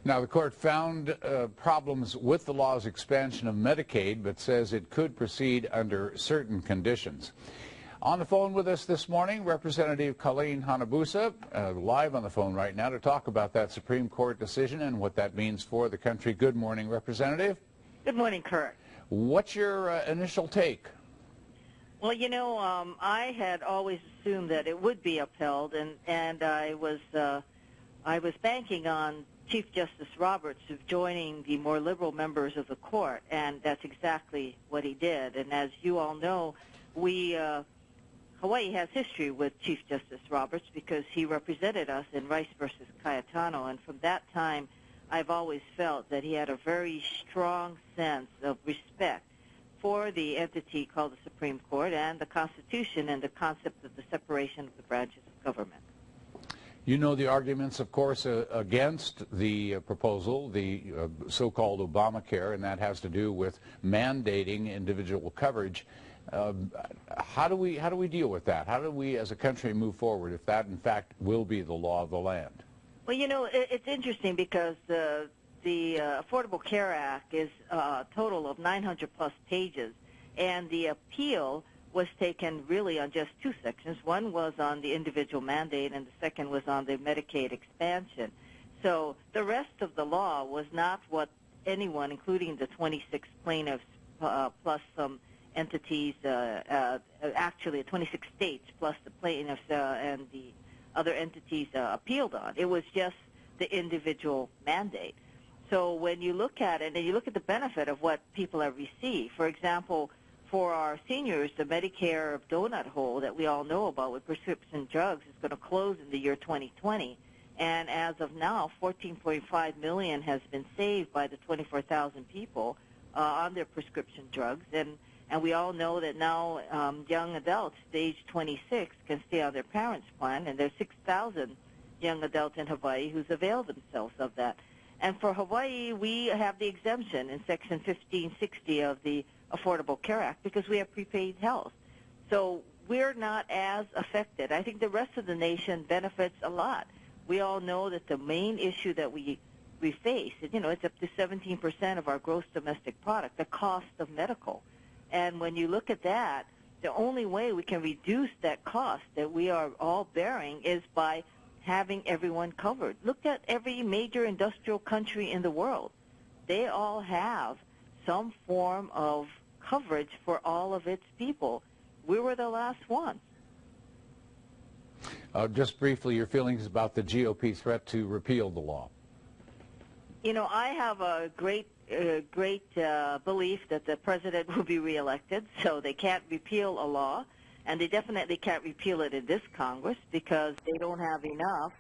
Now, the court found problems with the law's expansion of Medicaid, but says it could proceed under certain conditions. On the phone with us this morning, Representative Colleen Hanabusa, live on the phone right now to talk about that Supreme Court decision and what that means for the country. Good morning, Representative. Good morning, Kurt. What's your initial take? Well, you know, I had always assumed that it would be upheld, and I was banking on Chief Justice Roberts of joining the more liberal members of the court, and that's exactly what he did. And as you all know, Hawaii has history with Chief Justice Roberts because he represented us in Rice versus Cayetano, and from that time, I've always felt that he had a very strong sense of respect for the entity called the Supreme Court and the Constitution and the concept of the separation of the branches of government. You know the arguments, of course, against the proposal, the so-called Obamacare, and that has to do with mandating individual coverage. How do we deal with that? How do we, as a country, move forward if that, in fact, will be the law of the land? Well, you know, it's interesting because the Affordable Care Act is a total of 900-plus pages, and the appeal was taken really on just two sections. One was on the individual mandate, and the second was on the Medicaid expansion. So the rest of the law was not what anyone, including the 26 plaintiffs plus some entities, actually 26 states plus the plaintiffs and the other entities appealed on. It was just the individual mandate. So when you look at it, and you look at the benefit of what people have received, for example, for our seniors, the Medicare donut hole that we all know about with prescription drugs is going to close in the year 2020. And as of now, $14.5 million has been saved by the 24,000 people on their prescription drugs. And we all know that now young adults, age 26, can stay on their parents' plan, and there's 6,000 young adults in Hawaii who's availed themselves of that. And for Hawaii, we have the exemption in Section 1560 of the Affordable Care Act because we have prepaid health. So we're not as affected. I think the rest of the nation benefits a lot. We all know that the main issue that we face, you know, it's up to 17% of our gross domestic product, the cost of medical. And when you look at that, the only way we can reduce that cost that we are all bearing is by having everyone covered. Look at every major industrial country in the world. They all have some form of coverage for all of its people. We were the last ones. Just briefly, your feelings about the GOP threat to repeal the law. You know, I have a great belief that the president will be reelected, so they can't repeal a law, and they definitely can't repeal it in this Congress because they don't have enough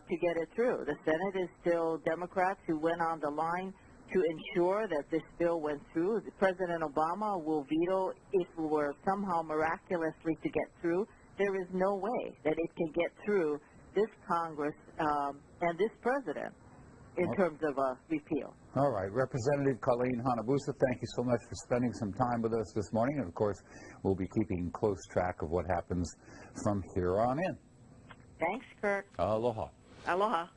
to get it through. The Senate is still Democrats who went on the line to ensure that this bill went through. President Obama will veto if it were somehow miraculously to get through. There is no way that it can get through this Congress and this president in terms of a repeal. All right. Representative Colleen Hanabusa, thank you so much for spending some time with us this morning. And, of course, we'll be keeping close track of what happens from here on in. Thanks, Kurt. Aloha. Aloha.